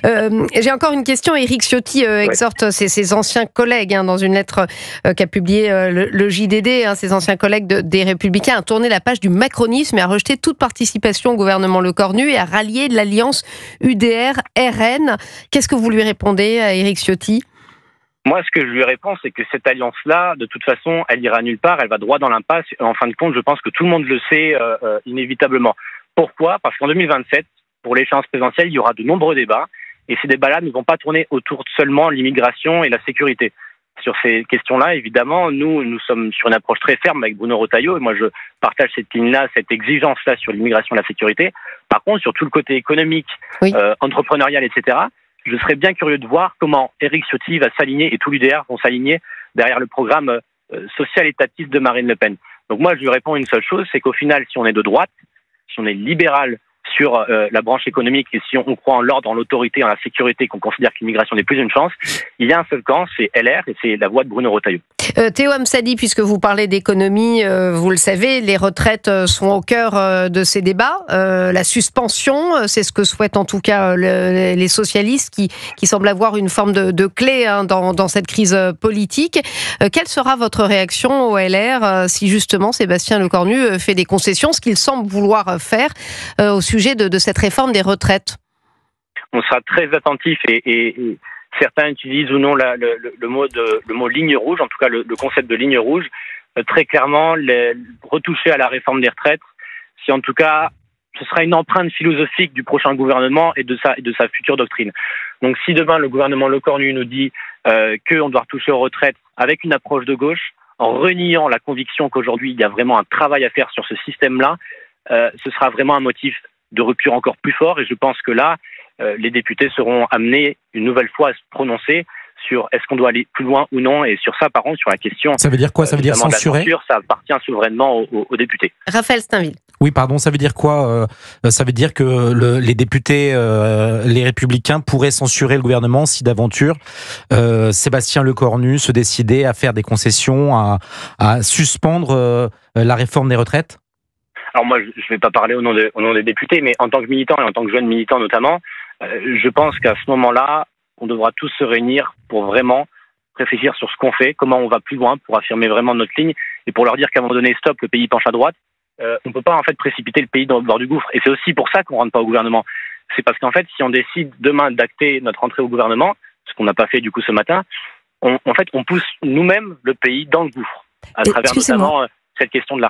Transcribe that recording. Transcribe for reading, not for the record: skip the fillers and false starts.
J'ai encore une question. Éric Ciotti exhorte ses anciens collègues dans une lettre qu'a publiée le JDD, ses anciens collègues des Républicains, à tourner la page du macronisme et à rejeter toute participation au gouvernement Lecornu et à rallier l'alliance UDR-RN. Qu'est-ce que vous lui répondez à Éric Ciotti ? Moi, ce que je lui réponds, c'est que cette alliance-là, de toute façon, elle ira nulle part, elle va droit dans l'impasse. En fin de compte, je pense que tout le monde le sait inévitablement. Pourquoi ? Parce qu'en 2027, pour l'échéance présidentielle, il y aura de nombreux débats. Et ces débats-là ne vont pas tourner autour de seulement l'immigration et la sécurité. Sur ces questions-là, évidemment, nous sommes sur une approche très ferme avec Bruno Retailleau. Et moi, je partage cette ligne-là, cette exigence-là sur l'immigration et la sécurité. Par contre, sur tout le côté économique, entrepreneurial, etc., je serais bien curieux de voir comment Éric Ciotti va s'aligner et tout l'UDR vont s'aligner derrière le programme social-étatiste de Marine Le Pen. Donc moi, je lui réponds une seule chose, c'est qu'au final, si on est de droite, si on est libéral sur la branche économique et si on croit en l'ordre, en l'autorité, en la sécurité, qu'on considère que l'immigration n'est plus une chance, il y a un seul camp, c'est LR et c'est la voix de Bruno Retailleau. Théo Amsady, puisque vous parlez d'économie, vous le savez, les retraites sont au cœur de ces débats. La suspension, c'est ce que souhaitent en tout cas les socialistes qui semblent avoir une forme de clé dans cette crise politique. Quelle sera votre réaction au LR si justement Sébastien Lecornu fait des concessions, ce qu'il semble vouloir faire au sujet de cette réforme des retraites ? On sera très attentif et certains utilisent ou non le mot ligne rouge, en tout cas le concept de ligne rouge. Très clairement, retoucher à la réforme des retraites, si en tout cas ce sera une empreinte philosophique du prochain gouvernement et de sa future doctrine. Donc si demain le gouvernement Lecornu nous dit qu'on doit retoucher aux retraites avec une approche de gauche, en reniant la conviction qu'aujourd'hui il y a vraiment un travail à faire sur ce système-là, ce sera vraiment un motif de rupture encore plus fort et je pense que là, les députés seront amenés une nouvelle fois à se prononcer sur est-ce qu'on doit aller plus loin ou non et sur ça, par contre, sur la question... Ça veut dire quoi ? Ça veut dire censurer ? Ça appartient souverainement aux députés. Raphaël Steinville. Oui, pardon, ça veut dire quoi ? Ça veut dire que les députés, les Républicains pourraient censurer le gouvernement si d'aventure Sébastien Lecornu se décidait à faire des concessions, à suspendre la réforme des retraites ? Alors moi, je ne vais pas parler au nom des députés, mais en tant que militant et en tant que jeune militant notamment, je pense qu'à ce moment-là, on devra tous se réunir pour vraiment réfléchir sur ce qu'on fait, comment on va plus loin pour affirmer vraiment notre ligne et pour leur dire qu'à un moment donné, stop, le pays penche à droite. On ne peut pas en fait précipiter le pays dans le bord du gouffre. Et c'est aussi pour ça qu'on ne rentre pas au gouvernement. C'est parce qu'en fait, si on décide demain d'acter notre entrée au gouvernement, ce qu'on n'a pas fait du coup ce matin, on pousse nous-mêmes le pays dans le gouffre à travers notamment cette question de la